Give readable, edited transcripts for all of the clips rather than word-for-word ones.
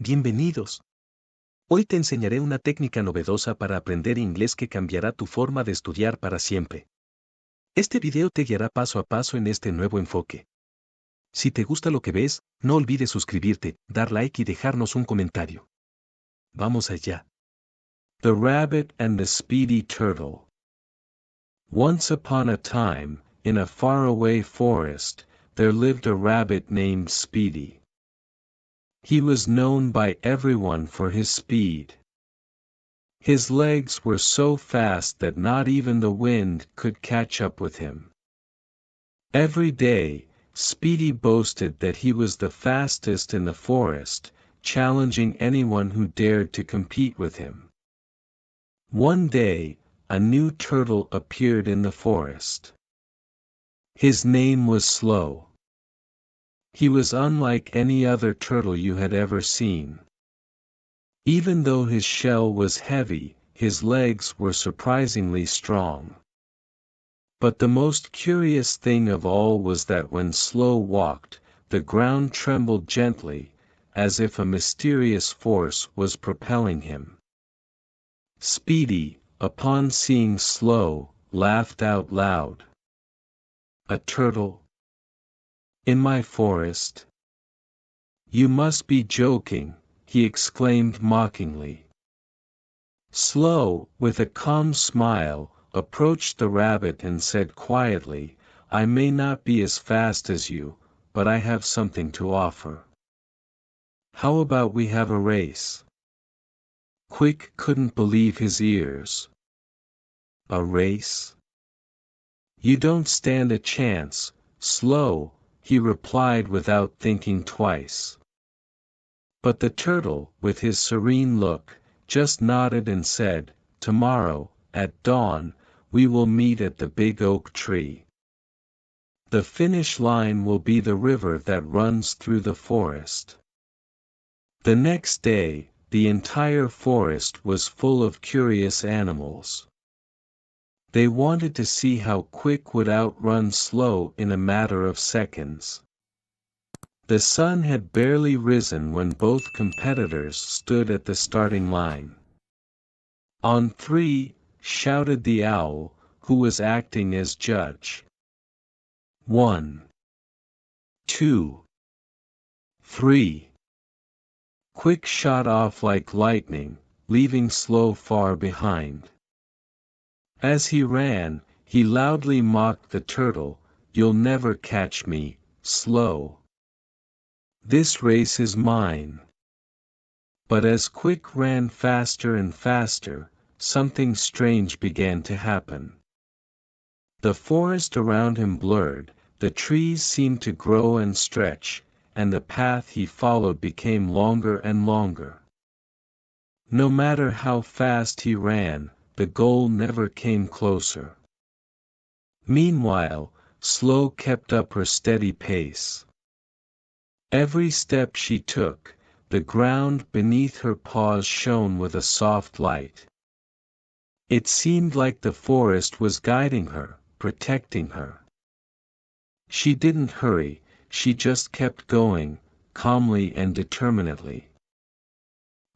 Bienvenidos. Hoy te enseñaré una técnica novedosa para aprender inglés que cambiará tu forma de estudiar para siempre. Este video te guiará paso a paso en este nuevo enfoque. Si te gusta lo que ves, no olvides suscribirte, dar like y dejarnos un comentario. Vamos allá. The Rabbit and the Speedy Turtle. Once upon a time, in a faraway forest, there lived a rabbit named Speedy. He was known by everyone for his speed. His legs were so fast that not even the wind could catch up with him. Every day, Speedy boasted that he was the fastest in the forest, challenging anyone who dared to compete with him. One day, a new turtle appeared in the forest. His name was Slow. He was unlike any other turtle you had ever seen. Even though his shell was heavy, his legs were surprisingly strong. But the most curious thing of all was that when Slow walked, the ground trembled gently, as if a mysterious force was propelling him. Speedy, upon seeing Slow, laughed out loud. "A turtle? In my forest? You must be joking," he exclaimed mockingly. Slow, with a calm smile, approached the rabbit and said quietly, "I may not be as fast as you, but I have something to offer. How about we have a race?" Quick couldn't believe his ears. "A race? You don't stand a chance, Slow," he replied without thinking twice. But the turtle, with his serene look, just nodded and said, "Tomorrow, at dawn, we will meet at the big oak tree. The finish line will be the river that runs through the forest." The next day, the entire forest was full of curious animals. They wanted to see how Quick would outrun Slow in a matter of seconds. The sun had barely risen when both competitors stood at the starting line. "On 3, shouted the owl, who was acting as judge. 1, 2, 3. Quick shot off like lightning, leaving Slow far behind. As he ran, he loudly mocked the turtle, "You'll never catch me, Slow. This race is mine." But as Quick ran faster and faster, something strange began to happen. The forest around him blurred, the trees seemed to grow and stretch, and the path he followed became longer and longer. No matter how fast he ran, the goal never came closer. Meanwhile, Slow kept up her steady pace. Every step she took, the ground beneath her paws shone with a soft light. It seemed like the forest was guiding her, protecting her. She didn't hurry, she just kept going, calmly and determinedly.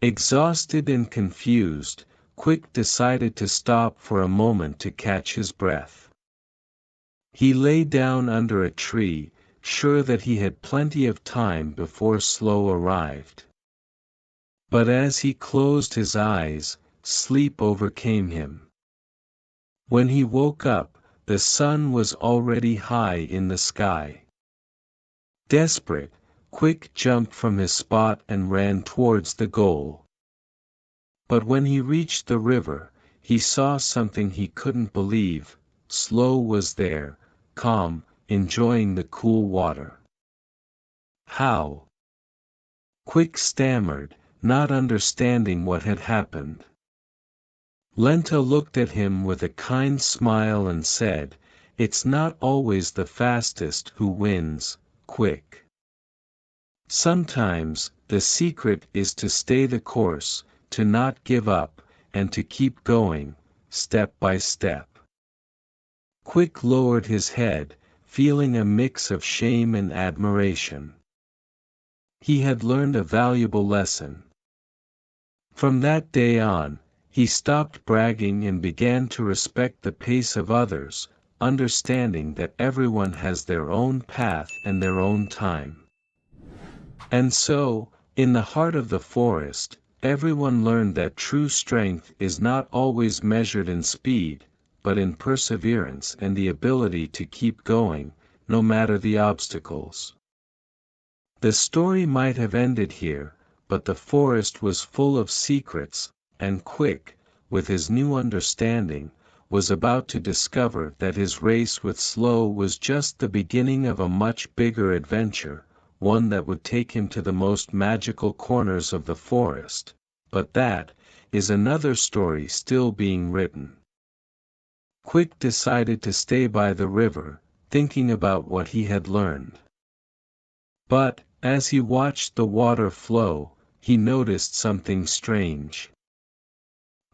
Exhausted and confused, Quick decided to stop for a moment to catch his breath. He lay down under a tree, sure that he had plenty of time before Slow arrived. But as he closed his eyes, sleep overcame him. When he woke up, the sun was already high in the sky. Desperate, Quick jumped from his spot and ran towards the goal. But when he reached the river, he saw something he couldn't believe. Slow was there, calm, enjoying the cool water. "How?" Quick stammered, not understanding what had happened. Lenta looked at him with a kind smile and said, "It's not always the fastest who wins, Quick. Sometimes, the secret is to stay the course, to not give up, and to keep going, step by step." Quick lowered his head, feeling a mix of shame and admiration. he had learned a valuable lesson. From that day on, he stopped bragging and began to respect the pace of others, understanding that everyone has their own path and their own time. And so, in the heart of the forest, everyone learned that true strength is not always measured in speed, but in perseverance and the ability to keep going, no matter the obstacles. The story might have ended here, but the forest was full of secrets, and Quick, with his new understanding, was about to discover that his race with Slow was just the beginning of a much bigger adventure, one that would take him to the most magical corners of the forest, but that is another story still being written. Quick decided to stay by the river, thinking about what he had learned. But, as he watched the water flow, he noticed something strange.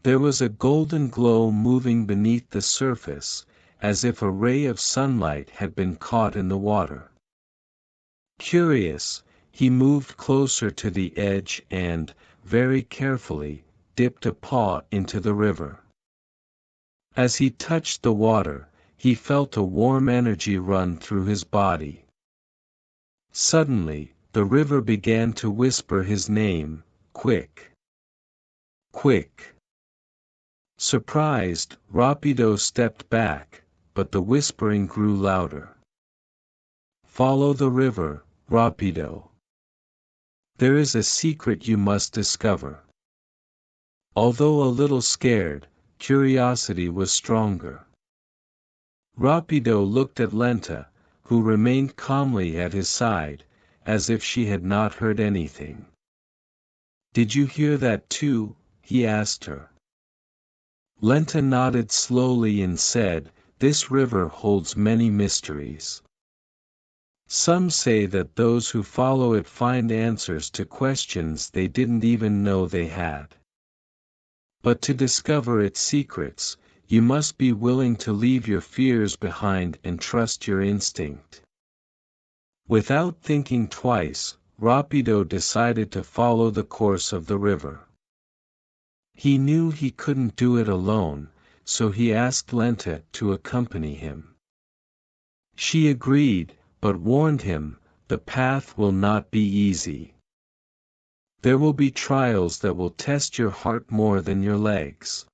There was a golden glow moving beneath the surface, as if a ray of sunlight had been caught in the water. Curious, he moved closer to the edge and, very carefully, dipped a paw into the river. As he touched the water, he felt a warm energy run through his body. Suddenly, the river began to whisper his name, Quick. Quick. Surprised, Rapido stepped back, but the whispering grew louder. Follow the river, Rapido. There is a secret you must discover. Although a little scared, curiosity was stronger. Rapido looked at Lenta, who remained calmly at his side, as if she had not heard anything. Did you hear that too? He asked her. Lenta nodded slowly and said, This river holds many mysteries. Some say that those who follow it find answers to questions they didn't even know they had. But to discover its secrets, you must be willing to leave your fears behind and trust your instinct. Without thinking twice, Rapido decided to follow the course of the river. He knew he couldn't do it alone, so he asked Lenta to accompany him. She agreed, but warned him, the path will not be easy. There will be trials that will test your heart more than your legs.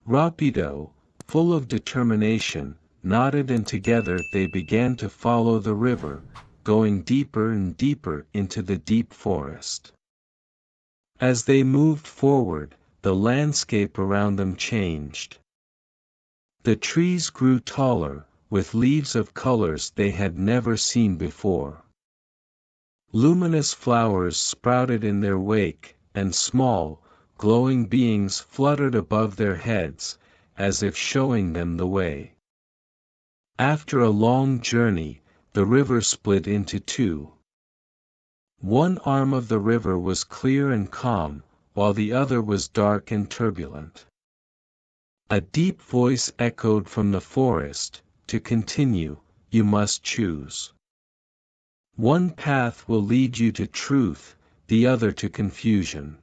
Rapido, full of determination, nodded and together they began to follow the river, going deeper and deeper into the deep forest. As they moved forward, the landscape around them changed. The trees grew taller, with leaves of colors they had never seen before. Luminous flowers sprouted in their wake, and small, glowing beings fluttered above their heads, as if showing them the way. After a long journey, the river split into two. One arm of the river was clear and calm, while the other was dark and turbulent. A deep voice echoed from the forest, To continue, you must choose. One path will lead you to truth, the other to confusion.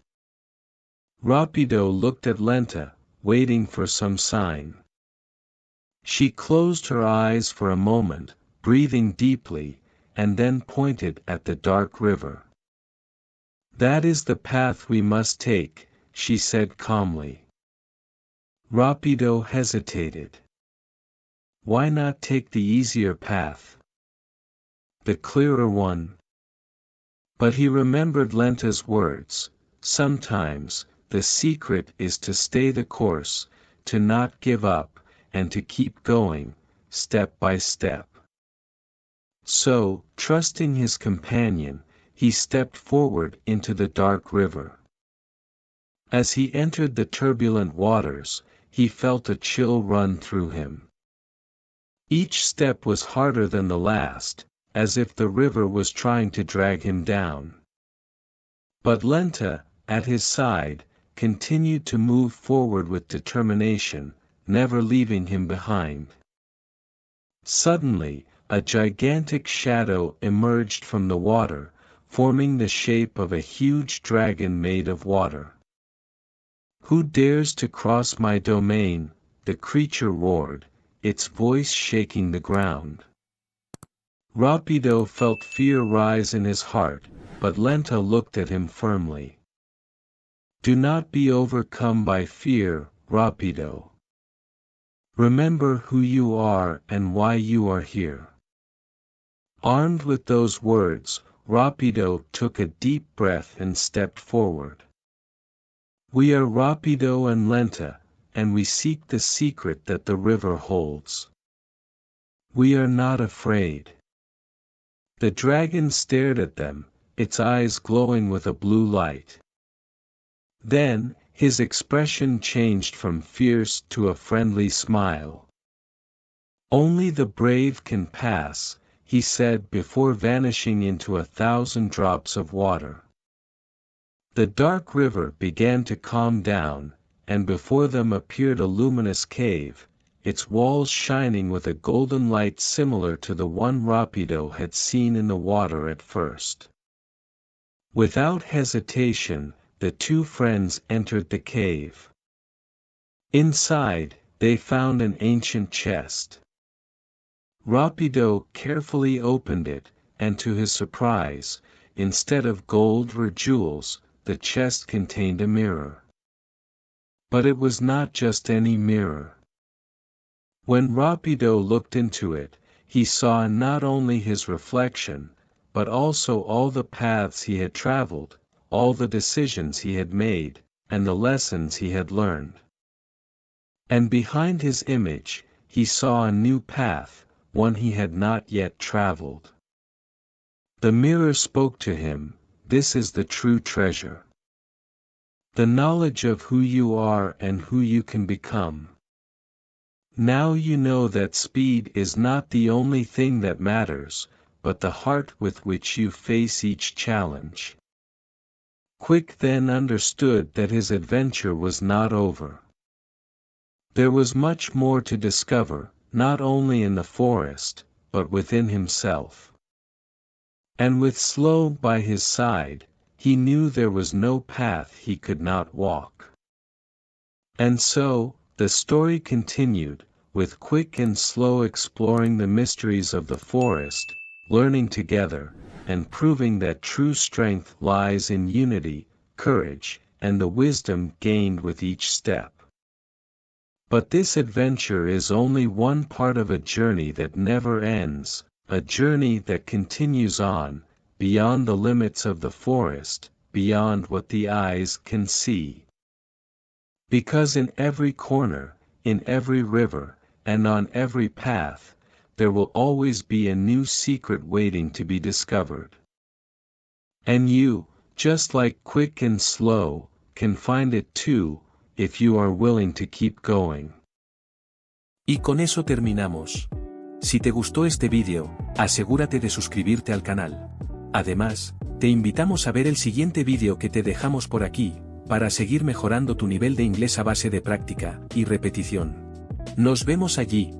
Rapido looked at Lenta, waiting for some sign. She closed her eyes for a moment, breathing deeply, and then pointed at the dark river. That is the path we must take, she said calmly. Rapido hesitated. Why not take the easier path? The clearer one? But he remembered Lenta's words, sometimes, the secret is to stay the course, to not give up, and to keep going, step by step. So, trusting his companion, he stepped forward into the dark river. As he entered the turbulent waters, he felt a chill run through him. Each step was harder than the last, as if the river was trying to drag him down. But Lenta, at his side, continued to move forward with determination, never leaving him behind. Suddenly, a gigantic shadow emerged from the water, forming the shape of a huge dragon made of water. "Who dares to cross my domain?" the creature roared, its voice shaking the ground. Rapido felt fear rise in his heart, but Lenta looked at him firmly. "Do not be overcome by fear, Rapido. Remember who you are and why you are here." Armed with those words, Rapido took a deep breath and stepped forward. "We are Rapido and Lenta, and we seek the secret that the river holds. We are not afraid." The dragon stared at them, its eyes glowing with a blue light. Then, his expression changed from fierce to a friendly smile. "Only the brave can pass," he said before vanishing into 1,000 drops of water. The dark river began to calm down, and before them appeared a luminous cave, its walls shining with a golden light similar to the one Rapido had seen in the water at first. Without hesitation, the two friends entered the cave. Inside, they found an ancient chest. Rapido carefully opened it, and to his surprise, instead of gold or jewels, the chest contained a mirror. But it was not just any mirror. When Rapido looked into it, he saw not only his reflection, but also all the paths he had traveled, all the decisions he had made, and the lessons he had learned. And behind his image, he saw a new path, one he had not yet traveled. The mirror spoke to him, "This is the true treasure. The knowledge of who you are and who you can become. Now you know that speed is not the only thing that matters, but the heart with which you face each challenge." Quick then understood that his adventure was not over. There was much more to discover, not only in the forest, but within himself. And with Slow by his side, he knew there was no path he could not walk. And so, the story continued, with Quick and Slow exploring the mysteries of the forest, learning together, and proving that true strength lies in unity, courage, and the wisdom gained with each step. But this adventure is only one part of a journey that never ends, a journey that continues on, beyond the limits of the forest, beyond what the eyes can see. Because in every corner, in every river, and on every path, there will always be a new secret waiting to be discovered. And you, just like Quick and Slow, can find it too, if you are willing to keep going. Y con eso terminamos. Si te gustó este vídeo, asegúrate de suscribirte al canal. Además, te invitamos a ver el siguiente vídeo que te dejamos por aquí, para seguir mejorando tu nivel de inglés a base de práctica y repetición. Nos vemos allí.